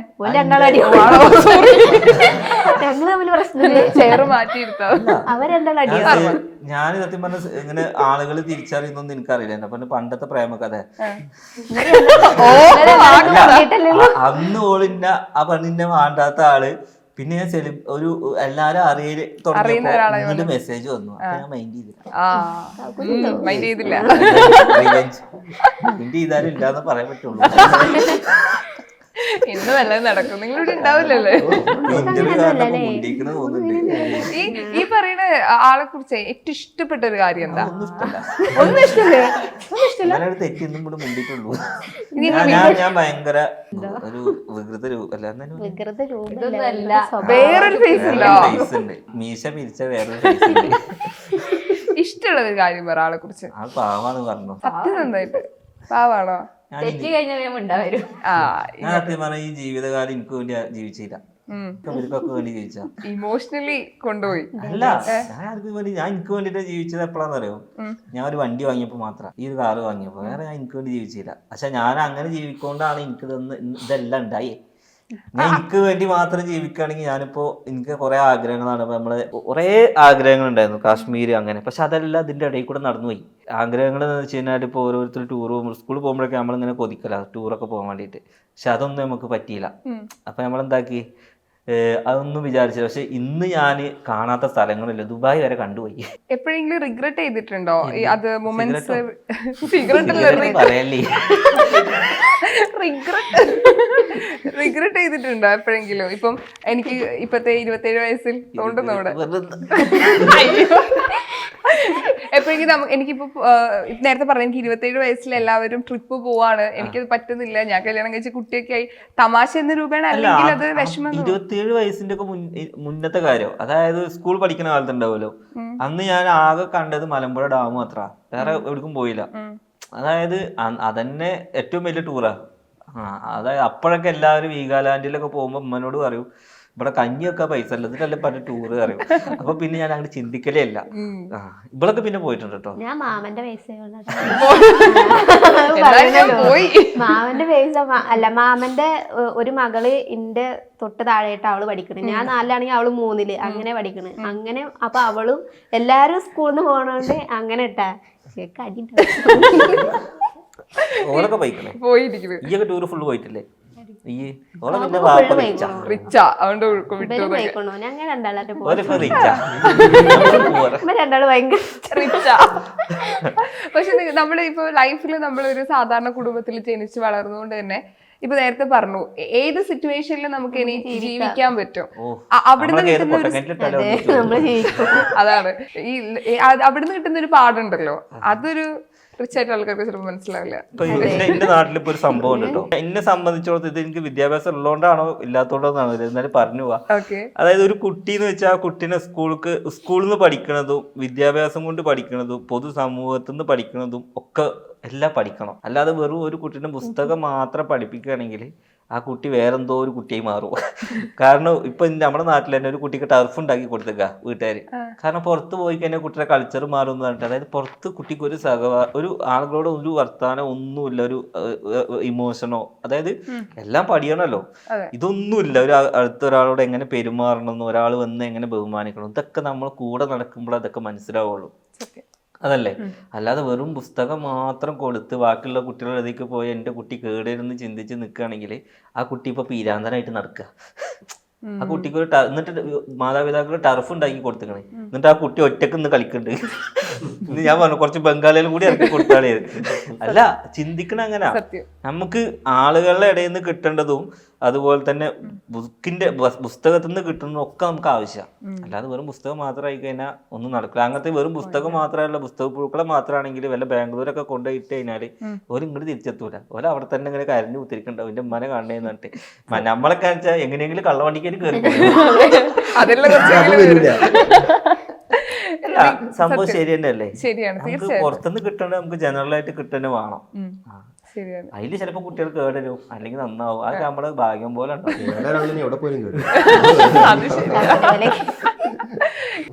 ഞങ്ങൾ തമ്മിൽ പ്രശ്നമില്ല. ചെയറ് മാറ്റിയിരുത്തോ? അവരെന്താണ് അടിയാ? ഞാൻ സത്യം പറഞ്ഞ ഇങ്ങനെ ആളുകൾ തിരിച്ചറിയുന്നൊന്നും എനിക്കറിയില്ല. അപ്പൊ പണ്ടത്തെ പ്രേമക്കഥ അന്ന് ഓളിന്റെ ആ പെണ്ണിന്റെ വേണ്ടാത്ത ആള് പിന്നെ ഞാൻ ഒരു എല്ലാരും അറിയല് തുടങ്ങിയപ്പോ മെസ്സേജ് വന്നു. അപ്പൊ ഞാൻ മൈൻഡ് ചെയ്തില്ല. മൈൻഡ് ചെയ്താലും ഇല്ലാന്ന് പറയാൻ പറ്റുള്ളൂ. ഇന്ന് വല്ലതും നടക്കും. നിങ്ങളിവിടെ ഉണ്ടാവില്ലല്ലേ? ഈ പറയുന്ന ആളെ കുറിച്ച് ഏറ്റവും ഇഷ്ടപ്പെട്ട ഒരു കാര്യം എന്താ? ഒന്നും ഇഷ്ടമില്ല. തെറ്റൊന്നും കൂടെ മുണ്ടിട്ടുള്ളൂ. ഞാൻ ഭയങ്കര ഒരു വേറൊരു ഫേസ് ഉണ്ട്, മീശ പിരിച്ച വേറൊരു ഫേസ് ഉണ്ട്. ഇഷ്ടമുള്ള ഒരു കാര്യം പറ ആളെ കുറിച്ച്. ആ പാവാന്ന് പറഞ്ഞു. സത്യം നന്നായിട്ട് പാവാണോ? ഞാൻ സത്യം പറഞ്ഞ ഈ ജീവിതകാലം എനിക്ക് വേണ്ടി ജീവിച്ചില്ല, ഇവർക്കൊക്കെ വേണ്ടി ജീവിച്ച. ഇമോഷണലി കൊണ്ടുപോയി. അല്ല, ഞാൻ എനിക്ക് വേണ്ടിട്ട് ജീവിച്ചത് എപ്പോഴാന്ന് അറിയോ? ഞാൻ ഒരു വണ്ടി വാങ്ങിയപ്പോ മാത്രം, ഈ ഒരു കാറ് വാങ്ങിയപ്പോ. വേറെ ഞാൻ എനിക്ക് വേണ്ടി ജീവിച്ചില്ല. പക്ഷെ ഞാൻ അങ്ങനെ ജീവിക്കൊണ്ടാണ് എനിക്ക് ഇതെല്ലാം ഉണ്ടായി. ഞാൻ എനിക്ക് വേണ്ടി മാത്രം ജീവിക്കുകയാണെങ്കിൽ ഞാനിപ്പോ എനിക്ക് കുറെ ആഗ്രഹങ്ങളാണ്. ഇപ്പൊ നമ്മള് കുറെ ആഗ്രഹങ്ങൾ ഉണ്ടായിരുന്നു, കാശ്മീർ അങ്ങനെ. പക്ഷെ അതെല്ലാം ഇതിന്റെ ഇടയിൽ കൂടെ നടന്നുപോയി. ആഗ്രഹങ്ങൾ എന്ന് വെച്ച് കഴിഞ്ഞാൽ ഇപ്പൊ ഓരോരുത്തർ ടൂർ പോകുമ്പോൾ സ്കൂളിൽ പോകുമ്പോഴൊക്കെ നമ്മളിങ്ങനെ കൊതിക്കല ടൂറൊക്കെ പോകാൻ വേണ്ടിയിട്ട്. പക്ഷെ അതൊന്നും നമുക്ക് പറ്റിയില്ല. അപ്പൊ നമ്മളെന്താക്കി, അതൊന്നും വിചാരിച്ചില്ല. പക്ഷെ ഇന്ന് ഞാൻ കാണാത്ത സ്ഥലങ്ങളില്ല, ദുബായ് വരെ കണ്ടുപോയി. എപ്പോഴെങ്കിലും റിഗ്രറ്റ് ചെയ്തിട്ടുണ്ടോ? അത് മൊമെന്റ്സ് പറയല്ലേ. റിഗ്രറ്റ് ചെയ്തിട്ടുണ്ടോ എപ്പോഴെങ്കിലും? ഇപ്പം എനിക്ക് ഇപ്പത്തെ 27 വയസ്സിൽ തോണ്ടുന്നു അവിടെ. അയ്യോ, എപ്പോഴെങ്കിലും എനിക്കിപ്പോ നേരത്തെ പറഞ്ഞു എനിക്ക് 27 വയസ്സിൽ എല്ലാവരും ട്രിപ്പ് പോവാണ്, എനിക്കത് പറ്റുന്നില്ല, ഞാൻ കല്യാണം കഴിച്ച കുട്ടിയൊക്കെ ആയി, തമാശ എന്ന രൂപേണ അല്ലെങ്കിൽ അത് വിഷമം. 27 വയസ്സിന്റെ ഒക്കെ മുന്നത്തെ കാര്യം, അതായത് സ്കൂൾ പഠിക്കുന്ന കാലത്തുണ്ടാവുമല്ലോ, അന്ന് ഞാൻ ആകെ കണ്ടത് മലമ്പുഴ ഡാം മാത്ര, വേറെ എവിടേക്കും പോയില്ല. അതായത് അതന്നെ ഏറ്റവും വലിയ ടൂറാ. അതായത് അപ്പോഴൊക്കെ എല്ലാവരും വീഗാലാൻഡിലൊക്കെ പോകുമ്പോ ഉമ്മനോട് പറയും ഇവിടെ കഞ്ഞിയൊക്കെ പൈസ അല്ല, ഇതിലല്ലേ പറഞ്ഞ ടൂറ് അറിയും. അപ്പൊ പിന്നെ ഞാൻ അങ്ങോട്ട് ചിന്തിക്കലേ ഇല്ല. ഇവളൊക്കെ പിന്നെ പോയിട്ടുണ്ട് കേട്ടോ. ഞാൻ മാമന്റെ പൈസ പോയി. മാമന്റെ പൈസ അല്ല, മാമന്റെ ഒരു മകള് എന്റെ തൊട്ട് താഴെയായിട്ട് അവള് പഠിക്കണ്, ഞാൻ 4 അവള് 3 അങ്ങനെ പഠിക്കണ്. അങ്ങനെ അപ്പൊ അവളും എല്ലാരും സ്കൂളിൽ നിന്ന് പോണോണ്ട് അങ്ങനെ ഇട്ടാ ഓളൊക്കെ പോയിക്കണേ, പോയിരിക്കുന്നു. ഈയൊക്കെ ടൂർ ഫുള്ള് പോയിട്ടില്ലേ? ഈ ഓളെ പിന്നെ റിച്ചാ അതുകൊണ്ട് ഞങ്ങൾ രണ്ടാളും ഭയങ്കര റിച്ചാ. പക്ഷെ നമ്മള് ഇപ്പൊ ലൈഫിൽ നമ്മളൊരു സാധാരണ കുടുംബത്തിൽ ജനിച്ച് വളർന്നുകൊണ്ട് തന്നെ ഇപ്പൊ നേരത്തെ പറഞ്ഞു ഏത് സിറ്റുവേഷനിലും നമുക്ക് ഇനി ജീവിക്കാൻ പറ്റും. അവിടുന്ന് കിട്ടുന്ന അതാണ് ഈ അവിടുന്ന് കിട്ടുന്ന ഒരു പാടുണ്ടല്ലോ, അതൊരു റിച്ച് ആയിട്ട് ആൾക്കാർക്ക് ചിലപ്പോൾ മനസ്സിലാവില്ല. എന്റെ നാട്ടിലിപ്പോ ഒരു സംഭവം ഉണ്ട് കേട്ടോ. എന്നെ സംബന്ധിച്ചിടത്തോളം ഇത് എനിക്ക് വിദ്യാഭ്യാസം ഉള്ളതുകൊണ്ടാണോ ഇല്ലാത്തതുകൊണ്ടാണോ എന്നാലും പറഞ്ഞു പോവാ. അതായത് ഒരു കുട്ടി എന്ന് വെച്ചാൽ ആ കുട്ടീനെ സ്കൂളിൽ നിന്ന് പഠിക്കണതും വിദ്യാഭ്യാസം കൊണ്ട് പഠിക്കണതും പൊതുസമൂഹത്തിൽ നിന്ന് പഠിക്കണതും ഒക്കെ എല്ലാം പഠിക്കണം. അല്ലാതെ വെറും ഒരു കുട്ടീനെ പുസ്തകം മാത്രം പഠിപ്പിക്കുകയാണെങ്കിൽ ആ കുട്ടി വേറെന്തോ ഒരു കുട്ടിയായി മാറും. കാരണം ഇപ്പൊ നമ്മുടെ നാട്ടിൽ തന്നെ ഒരു കുട്ടിക്ക് ടർഫ് ഉണ്ടാക്കി കൊടുത്തേക്ക വീട്ടുകാർ. കാരണം പുറത്ത് പോയി കഴിഞ്ഞാൽ കുട്ടിയുടെ കൾച്ചർ മാറും എന്ന് പറഞ്ഞിട്ട്, അതായത് പുറത്ത് കുട്ടിക്ക് ഒരു ആളുകളോട് ഒരു വർത്താനം ഒന്നുമില്ല, ഒരു ഇമോഷനോ, അതായത് എല്ലാം പഠിക്കണമല്ലോ, ഇതൊന്നുമില്ല. ഒരു അടുത്തൊരാളോട് എങ്ങനെ പെരുമാറണം, ഒരാൾ വന്ന് എങ്ങനെ ബഹുമാനിക്കണം, ഇതൊക്കെ നമ്മൾ കൂടെ നടക്കുമ്പോൾ അതൊക്കെ മനസ്സിലാവുള്ളൂ. അതല്ലേ? അല്ലാതെ വെറും പുസ്തകം മാത്രം കൊടുത്ത് ബാക്കിയുള്ള കുട്ടികളുടെ ഇതിലേക്ക് പോയി എൻ്റെ കുട്ടി കേടരുന്ന് ചിന്തിച്ച് നിൽക്കുകയാണെങ്കിൽ ആ കുട്ടി ഇപ്പൊ പീരാന്തനായിട്ട് നടക്കുക. ആ കുട്ടിക്ക് ഒരു എന്നിട്ട് മാതാപിതാക്കൾ ടർഫ് ഉണ്ടാക്കി കൊടുത്തിക്കണേ, എന്നിട്ട് ആ കുട്ടി ഒറ്റക്ക് നിന്ന് കളിക്കുന്നുണ്ട്. ഞാൻ പറഞ്ഞു കുറച്ച് ബംഗാളികളും കൂടി ഇറക്കി കൊടുത്താളേ. അല്ല, ചിന്തിക്കണ അങ്ങനെ. നമുക്ക് ആളുകളുടെ ഇടയിൽ നിന്ന് കിട്ടേണ്ടതും അതുപോലെ തന്നെ പുസ്തകത്തിൽ നിന്ന് കിട്ടുന്നതും ഒക്കെ നമുക്ക് ആവശ്യമാണ്. അല്ലാതെ വെറും പുസ്തകം മാത്രമായി കഴിഞ്ഞാൽ ഒന്നും നടക്കില്ല. അങ്ങനത്തെ വെറും പുസ്തകം മാത്രമല്ല, പുസ്തക പുഴുക്കളെ മാത്രമാണെങ്കിൽ വല്ല ബാംഗ്ലൂരൊക്കെ കൊണ്ടുപോയിട്ട് കഴിഞ്ഞാൽ ഒരു ഇങ്ങോട്ട് തിരിച്ചെത്തൂല. ഓല അവിടെ തന്നെ ഇങ്ങനെ കരഞ്ഞു കുത്തിരിക്കണ്ടാവും എൻ്റെ ഉമ്മനെ കാണണേന്ന് പറഞ്ഞിട്ട്. നമ്മളൊക്കെ വെച്ചാൽ എങ്ങനെയെങ്കിലും കള്ളവണ്ടിക്ക് കയറി സംഭവം ശരി തന്നെയല്ലേ? നമുക്ക് പുറത്തുനിന്ന് കിട്ടേണ്ട നമുക്ക് ജനറലായിട്ട് കിട്ടുന്നത് വേണം. അതില് ചിലപ്പോ കുട്ടികൾ കേടരും അല്ലെങ്കിൽ നന്നാവും. അത് നമ്മുടെ ഭാഗ്യം പോലെ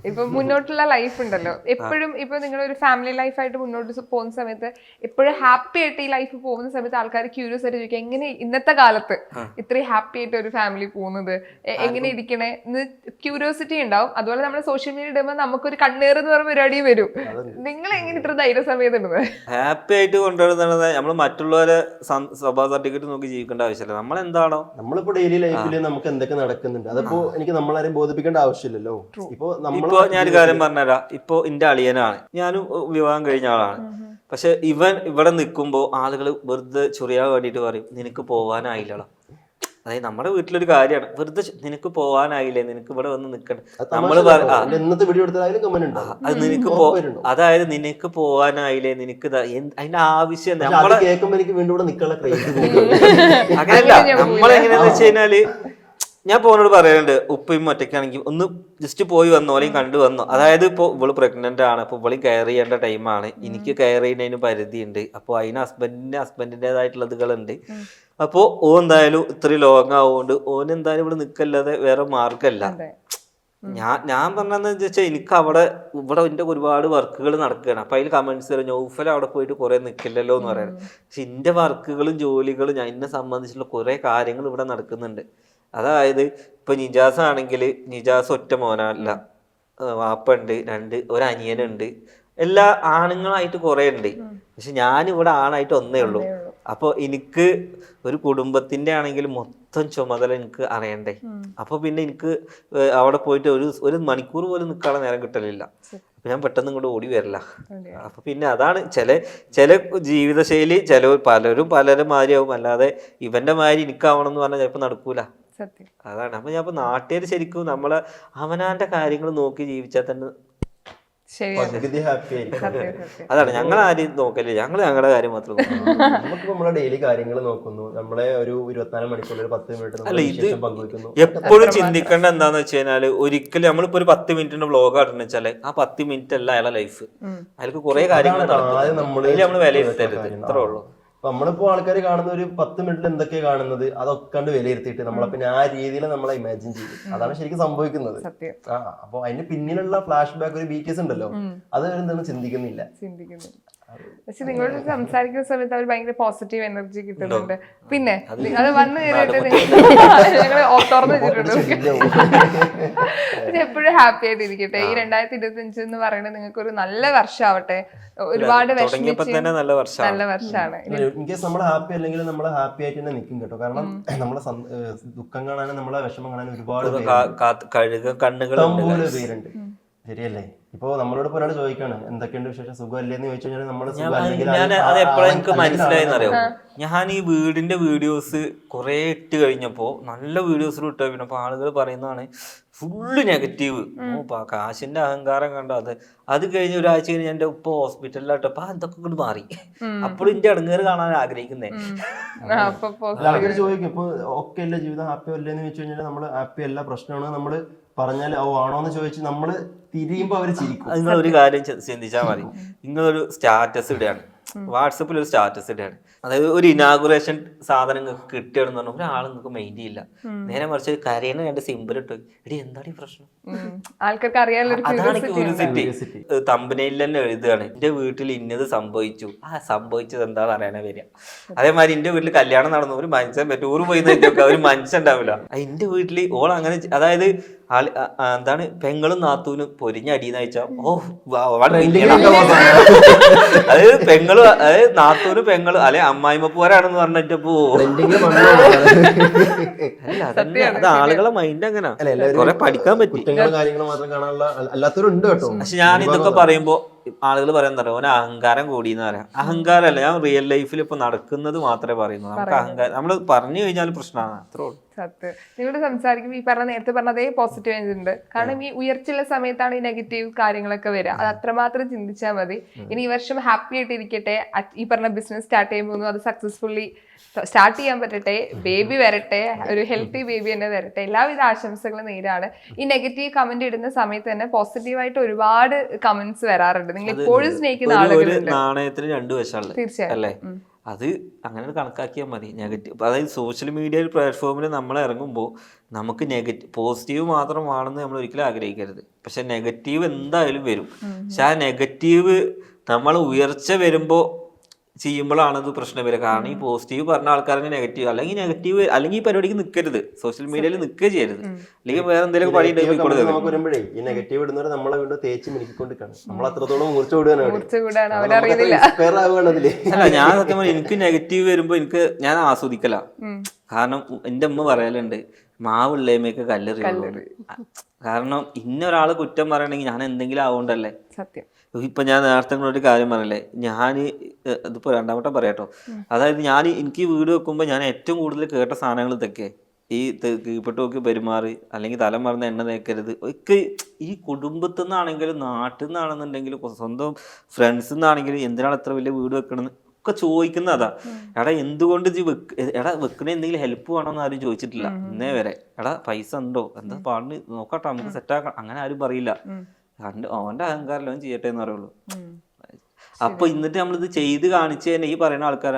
ഇപ്പൊ മുന്നോട്ടുള്ള ലൈഫ് ഉണ്ടല്ലോ, എപ്പോഴും ഇപ്പൊ നിങ്ങളൊരു ഫാമിലി ലൈഫായിട്ട് മുന്നോട്ട് പോകുന്ന സമയത്ത് എപ്പോഴും ഹാപ്പി ആയിട്ട് ഈ ലൈഫ് പോകുന്ന സമയത്ത് ആൾക്കാർ ക്യൂരിയസ് ആയിട്ട് ചോദിക്കുക എങ്ങനെ ഇന്നത്തെ കാലത്ത് ഇത്രയും ഹാപ്പി ആയിട്ട് ഒരു ഫാമിലി പോകുന്നത്, എങ്ങനെ ഇരിക്കണേ എന്ന് ക്യൂരിയോസിറ്റി ഉണ്ടാവും. അതുപോലെ നമ്മുടെ സോഷ്യൽ മീഡിയ ഇടുമ്പോൾ നമുക്കൊരു കണ്ണേറ് എന്ന് പറഞ്ഞ പരിപാടിയും വരും. നിങ്ങൾ എങ്ങനെ ഇത്ര ധൈര്യ സമയത്ത് ഉള്ളത് ഹാപ്പി ആയിട്ട് കൊണ്ടുവരുന്നത്? നമ്മൾ മറ്റുള്ളവരെ സ്വഭാവ സർട്ടിഫിക്കറ്റ് നോക്കി ജീവിക്കേണ്ട ആവശ്യമില്ല. നമ്മൾ എന്താണോ നമ്മളിപ്പോ ഡെയിലി ലൈഫിൽ നമുക്ക് എന്തൊക്കെ നടക്കുന്നുണ്ട് അതിപ്പോ എനിക്ക് നമ്മളാരെയും ബോധിപ്പിക്കേണ്ട ആവശ്യമില്ലല്ലോ. ഇപ്പൊ ഞാനൊരു കാര്യം പറഞ്ഞുതരാം. ഇപ്പൊ എന്റെ അളിയനാണ്, ഞാനും വിവാഹം കഴിഞ്ഞ ആളാണ്. പക്ഷെ ഇവൻ ഇവിടെ നിൽക്കുമ്പോ ആളുകൾ വെറുതെ ചൊറിയാൻ വേണ്ടിട്ട് പറയും നിനക്ക് പോവാനായില്ലല്ലോ. അതായത് നമ്മുടെ വീട്ടിലൊരു കാര്യമാണ്, വെറുതെ നിനക്ക് പോവാനായില്ലേ, നിനക്ക് ഇവിടെ വന്ന് നിൽക്കണം. നമ്മള് അത് നിനക്ക് അതായത് നിനക്ക് പോവാനായില്ലേ, നിനക്ക് അതിന്റെ ആവശ്യം അങ്ങനെയല്ല. നമ്മളെങ്ങനെയാന്ന് വെച്ച് കഴിഞ്ഞാല് ഞാൻ പോനോട് പറയാറുണ്ട്, ഉപ്പയും ഒറ്റയ്ക്കാണെങ്കിൽ ഒന്ന് ജസ്റ്റ് പോയി വന്നോ അല്ലെങ്കിൽ കണ്ടു വന്നോ. അതായത് ഇപ്പോൾ ഇവള് പ്രഗ്നന്റ് ആണ്, അപ്പോൾ ഇവള് കെയർ ചെയ്യേണ്ട ടൈമാണ്, എനിക്ക് കെയർ ചെയ്യുന്നതിന് പരിധിയുണ്ട്. അപ്പോൾ അതിന് ഹസ്ബൻഡിൻ്റെതായിട്ടുള്ളതുകളുണ്ട്. അപ്പോൾ ഓൻ എന്തായാലും ഇത്രയും ലോങ് ആവുകൊണ്ട് ഓൻ എന്തായാലും ഇവിടെ നിൽക്കല്ലാതെ വേറെ മാർഗമല്ല. ഞാൻ പറഞ്ഞതെന്ന് വെച്ചാൽ എനിക്ക് ഇവിടെ എൻ്റെ ഒരുപാട് വർക്കുകൾ നടക്കുകയാണ്. അപ്പൊ അതിൽ കമന്റ്സ് വരും നൗഫൽ അവിടെ പോയിട്ട് കുറെ നിൽക്കില്ലല്ലോ എന്ന് പറയുന്നത്. പക്ഷെ എൻ്റെ വർക്കുകളും ജോലികളും എന്നെ സംബന്ധിച്ചുള്ള കുറെ കാര്യങ്ങൾ ഇവിടെ നടക്കുന്നുണ്ട്. അതായത് ഇപ്പൊ നിജാസ് ആണെങ്കിൽ നിജാസ് ഒറ്റ മോനല്ല, വാപ്പുണ്ട്, ഒരു അനിയനുണ്ട്, എല്ലാ ആണുങ്ങളായിട്ട് കുറെ ഉണ്ട്. പക്ഷെ ഞാനിവിടെ ആണായിട്ട് ഒന്നേ ഉള്ളൂ. അപ്പൊ എനിക്ക് ഒരു കുടുംബത്തിന്റെ ആണെങ്കിൽ മൊത്തം ചുമതല എനിക്ക് അറിയണ്ടേ. അപ്പൊ പിന്നെ എനിക്ക് അവിടെ പോയിട്ട് ഒരു മണിക്കൂർ പോലും നിൽക്കാനുള്ള നേരം കിട്ടലില്ല. ഞാൻ പെട്ടെന്ന് ഇങ്ങോട്ട് ഓടി വരില്ല. അപ്പൊ പിന്നെ അതാണ് ചില ജീവിതശൈലി പലരും മാതിരിയാവും, അല്ലാതെ ഇവന്റെ മാതിരി എനിക്കാവണം എന്ന് പറഞ്ഞാൽ ചിലപ്പോൾ നടക്കൂല. അതാണ്. അപ്പൊ ഞാൻ നാട്ടുകാർ ശരിക്കും നമ്മളെ അവനാന്റെ കാര്യങ്ങൾ നോക്കി ജീവിച്ചാൽ തന്നെ ഹാപ്പി ആയിരിക്കും. അതാണ്. ഞങ്ങൾ ആരും നോക്കല്ലേ, ഞങ്ങളുടെ കാര്യം മാത്രം നമുക്ക് നമ്മളെ ഡെയിലി കാര്യങ്ങൾ നോക്കുന്നു, നമ്മളെ ഒരു 24 മണിക്കൂർ 10 മിനിറ്റ് പങ്കുവെക്കുന്നു. എപ്പോഴും ചിന്തിക്കേണ്ട എന്താന്ന് വെച്ച് കഴിഞ്ഞാല്, ഒരിക്കലും നമ്മളിപ്പോ ഒരു 10 മിനിറ്റിന്റെ വ്ളോഗ് ആണെന്ന് വെച്ചാല് ആ 10 മിനിറ്റ് അല്ല അയാളെ ലൈഫ്. അതിലേക്ക് കുറെ കാര്യങ്ങൾ നമ്മള് വിലയിരുത്തരുത്, ഇത്രേ ഉള്ളൂ. നമ്മളിപ്പോ ആൾക്കാർ കാണുന്ന ഒരു 10 മിനിറ്റിൽ എന്തൊക്കെയാണ് കാണുന്നത് അതൊക്കെ വിലയിരുത്തിയിട്ട് നമ്മളെ പിന്നെ ആ രീതിയിൽ നമ്മളെ ഇമാജിൻ ചെയ്യും. അതാണ് ശരിക്കും സംഭവിക്കുന്നത്. അപ്പൊ അതിന് പിന്നിലുള്ള ഫ്ലാഷ് ബാക്ക് ഒരു BTS ഉണ്ടല്ലോ, അത് എന്താണ് ചിന്തിക്കുന്നില്ല. പക്ഷെ നിങ്ങളോട് സംസാരിക്കുന്ന സമയത്ത് അവർ ഭയങ്കര പോസിറ്റീവ് എനർജി കിട്ടുന്നുണ്ട്. പിന്നെ അത് വന്നു കയറിയിട്ട് ഞങ്ങള് തുറന്നു വെച്ചിട്ടുണ്ട്. എപ്പോഴും ഹാപ്പി ആയിട്ട് ഇരിക്കട്ടെ. ഈ 2025 എന്ന് പറയുന്നത് നിങ്ങൾക്ക് ഒരു നല്ല വർഷമാവട്ടെ. ഒരുപാട് നല്ല വർഷമാണ്. ഇൻകേസ് നമ്മൾ ഹാപ്പി അല്ലെങ്കിൽ നമ്മൾ ഹാപ്പി ആയിട്ട് തന്നെ നിൽക്കും കേട്ടോ. കാരണം നമ്മളെ ദുഃഖം കാണാനും നമ്മളെ വിഷമം കാണാനും ഒരുപാട് പേരുണ്ട്. ശരിയല്ലേ? ഇപ്പൊ നമ്മളോട് ഒരാൾ ചോദിക്കാണ് എന്തൊക്കെയുണ്ട് വിശേഷം, സുഖമല്ലേന്ന് ചോദിച്ചു കഴിഞ്ഞാൽ നമ്മള് അത് എപ്പോഴും എനിക്ക് മനസ്സിലായെന്ന് അറിയാം. ഞാൻ ഈ വീടിന്റെ വീഡിയോസ് കുറെ ഇട്ട് കഴിഞ്ഞപ്പോ, നല്ല വീഡിയോസ് ഇട്ട് കഴിഞ്ഞപ്പോ ആളുകൾ പറയുന്നതാണ് ഫുള്ള് നെഗറ്റീവ്. കാശിന്റെ അഹങ്കാരം കണ്ടോ, അത് കഴിഞ്ഞ് ഒരാഴ്ച കഴിഞ്ഞ് എന്റെ ഉപ്പ ഹോസ്പിറ്റലിലാട്ടോ, അപ്പൊ എന്തൊക്കെ കൊണ്ട് മാറി. അപ്പോഴും എന്റെ അടങ്ങേറ് കാണാൻ ആഗ്രഹിക്കുന്നേ. ആൾക്കാർ ചോദിക്കും ഇപ്പൊ ഒക്കെ അല്ലേ ജീവിതം, ഹാപ്പി അല്ലേന്ന് ചോദിച്ചു കഴിഞ്ഞാൽ നമ്മള് ഹാപ്പി അല്ല, പ്രശ്നമാണ് നമ്മള് പറഞ്ഞാൽ ആണോന്ന് ചോദിച്ച് നമ്മള് തിരിയുമ്പോ അവര് ചിരിക്കും. നിങ്ങളൊരു കാര്യം ചിന്തിച്ചാൽ മതി. നിങ്ങളൊരു സ്റ്റാറ്റസ് ഇടുകയാണ്, വാട്സപ്പിൽ ഒരു സ്റ്റാറ്റസ് ഇടുകയാണ്, അതായത് ഒരു ഇനാഗുറേഷൻ സാധനം നിങ്ങൾക്ക് കിട്ടുകയാണെന്ന് പറഞ്ഞാൽ ഒരാൾ നിങ്ങൾക്ക് മൈൻഡ് ചെയ്യില്ല. നേരെ മറിച്ച് കരയണ രണ്ട് സിമ്പിൾ ഇട്ടു, എടി എന്താണ് ഈ പ്രശ്നം, ആൾക്കാർക്ക് അറിയാനുള്ള അതാണ് ക്യൂരിയോസിറ്റി. തമ്പനയിൽ തന്നെ എഴുതുകയാണ് എന്റെ വീട്ടിൽ ഇന്നത് സംഭവിച്ചു, ആ സംഭവിച്ചത് എന്താന്ന് അറിയാനാ വരിക. അതേമാതിരി എന്റെ വീട്ടിൽ കല്യാണം നടന്നു, ഒരു മനുഷ്യൻ ടൂർ പോയി നോക്കിയൊക്കെ ഒരു മനുഷ്യൻ ഉണ്ടാവില്ല. എന്റെ വീട്ടില് ഓൾ അങ്ങനെ, അതായത് എന്താണ് പെങ്ങളും നാത്തൂനും പൊരിഞ്ഞടിയെന്ന് വെച്ചാൽ അതായത് പെങ്ങളും, അതായത് നാത്തൂനും പെങ്ങളും അല്ലെ അമ്മായിമ്മ പോരാണെന്ന് പറഞ്ഞിട്ട് അത് ആളുകളെ മൈൻഡ് അങ്ങനെ കുറെ പഠിക്കാൻ പറ്റി. പക്ഷെ ഞാൻ ഇതൊക്കെ പറയുമ്പോ ആളുകൾ പറയാൻ തരാം ഓനെ അഹങ്കാരം കൂടിയെന്ന് പറയാം. അഹങ്കാരമല്ല, ഞാൻ റിയൽ ലൈഫിൽ ഇപ്പൊ നടക്കുന്നത് മാത്രമേ പറയുന്നു. നമുക്ക് അഹങ്കാരം നമ്മൾ പറഞ്ഞു കഴിഞ്ഞാൽ പ്രശ്നമാണ്, അത്രേ ഉള്ളൂ. സത്യം. നിങ്ങളോട് സംസാരിക്കുമ്പോൾ ഈ നേരത്തെ പറഞ്ഞ അതേ പോസിറ്റീവ് എനർജി ഉണ്ട്. കാരണം ഈ ഉയർച്ചയുള്ള സമയത്താണ് ഈ നെഗറ്റീവ് കാര്യങ്ങളൊക്കെ വരിക. അത് അത്രമാത്രം ചിന്തിച്ചാൽ മതി. ഇനി ഈ വർഷം ഹാപ്പി ആയിട്ട് ഇരിക്കട്ടെ. ഈ പറഞ്ഞ ബിസിനസ് സ്റ്റാർട്ട് ചെയ്യുമ്പോൾ അത് സക്സസ്ഫുള്ളി സ്റ്റാർട്ട് ചെയ്യാൻ പറ്റട്ടെ, ബേബി വരട്ടെ, ഒരു ഹെൽത്തി ബേബി തന്നെ വരട്ടെ. എല്ലാവിധ ആശംസകളും നേരാണ്. ഈ നെഗറ്റീവ് കമന്റ് ഇടുന്ന സമയത്ത് തന്നെ പോസിറ്റീവായിട്ട് ഒരുപാട് കമന്റ്സ് വരാറുണ്ട്. നിങ്ങൾ ഇപ്പോഴും സ്നേഹിക്കുന്ന ആളുകളുണ്ട്. നാണയത്തിന് രണ്ടു വശമുള്ളത്. തീർച്ചയായും അല്ലേ? അത് അങ്ങനെ കണക്കാക്കിയാൽ മതി. നെഗറ്റീവ്, അതായത് സോഷ്യൽ മീഡിയ പ്ലാറ്റ്ഫോമിൽ നമ്മൾ ഇറങ്ങുമ്പോൾ നമുക്ക് പോസിറ്റീവ് മാത്രമാണെന്ന് നമ്മൾ ഒരിക്കലും ആഗ്രഹിക്കരുത്. പക്ഷെ നെഗറ്റീവ് എന്തായാലും വരും. പക്ഷെ ആ നെഗറ്റീവ് നമ്മൾ ഉയർച്ച വരുമ്പോൾ ചെയ്യുമ്പോഴാണ് അത് പ്രശ്നം വരിക. കാരണം ഈ പോസിറ്റീവ് പറഞ്ഞ ആൾക്കാർക്ക് നെഗറ്റീവ് അല്ലെങ്കിൽ ഈ പരിപാടിക്ക് നിൽക്കരുത്, സോഷ്യൽ മീഡിയയിൽ നിൽക്കുക ചെയ്യരുത്. അല്ലെങ്കിൽ വേറെ എന്തെങ്കിലും പണി വരുമ്പോഴേ ഈ നെഗറ്റീവ് ഇടുന്നവരെ നമ്മളെ വീണ്ടും തേച്ച് മിനിക്കൊണ്ടിരിക്കണം. നമ്മൾ അത്രത്തോളം മൂർച്ച വിടുകയാണ്. അല്ല, ഞാൻ സത്യം പറഞ്ഞാൽ എനിക്ക് നെഗറ്റീവ് വരുമ്പോ ഞാൻ ആസ്വദിക്കല. കാരണം എന്റെ അമ്മ പറയലുണ്ട് മാവുള്ളേമയൊക്കെ കല്ലെറി. കാരണം ഇന്നൊരാള് കുറ്റം പറയണെങ്കിൽ ഞാൻ എന്തെങ്കിലും ആവോണ്ടല്ലേ. സത്യം. ഇപ്പൊ ഞാൻ നേരത്തെ ഒരു കാര്യം പറഞ്ഞല്ലേ, ഞാൻ ഇതിപ്പോ രണ്ടാമട്ടം പറയാട്ടോ. അതായത് എനിക്ക് വീട് വെക്കുമ്പോ ഞാൻ ഏറ്റവും കൂടുതൽ കേട്ട സാധനങ്ങൾ ഇതൊക്കെ, ഈ കീഴ്പ്പെട്ട് നോക്കി പെരുമാറി, അല്ലെങ്കിൽ തലം മറന്ന് എണ്ണ തേക്കരുത് ഒക്കെ. ഈ കുടുംബത്തിൽ നിന്നാണെങ്കിലും നാട്ടിൽ നിന്നാണെന്നുണ്ടെങ്കിലും സ്വന്തം ഫ്രണ്ട്സിൽ നിന്നാണെങ്കിലും എന്തിനാണ് എത്ര വലിയ വീട് വെക്കണമെന്ന് ഒക്കെ ചോദിക്കുന്നതാ. എടാ എന്തുകൊണ്ട് വെക്കണ എന്തെങ്കിലും ഹെൽപ്പ് വേണമെന്ന് ആരും ചോദിച്ചിട്ടില്ല ഇന്നേ വരെ. എടാ പൈസ ഉണ്ടോ, എന്താ പാടിന് നോക്കട്ടെ നമുക്ക് സെറ്റാക്കാം, അങ്ങനെ ആരും പറയില്ല. അവന്റെ അഹങ്കാരം അവൻ ചെയ്യട്ടെ എന്ന് പറയുള്ളൂ. അപ്പൊ എന്നിട്ട് നമ്മളിത് ചെയ്ത് കാണിച്ചു തന്നെ ഈ പറയുന്ന ആൾക്കാർ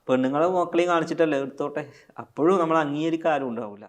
പെണ്ണുങ്ങളെ മക്കളെയും കാണിച്ചിട്ടല്ലേ എടുത്തോട്ടെ, അപ്പോഴും നമ്മൾ അംഗീകരിക്കാൻ ആരും ഉണ്ടാവില്ല.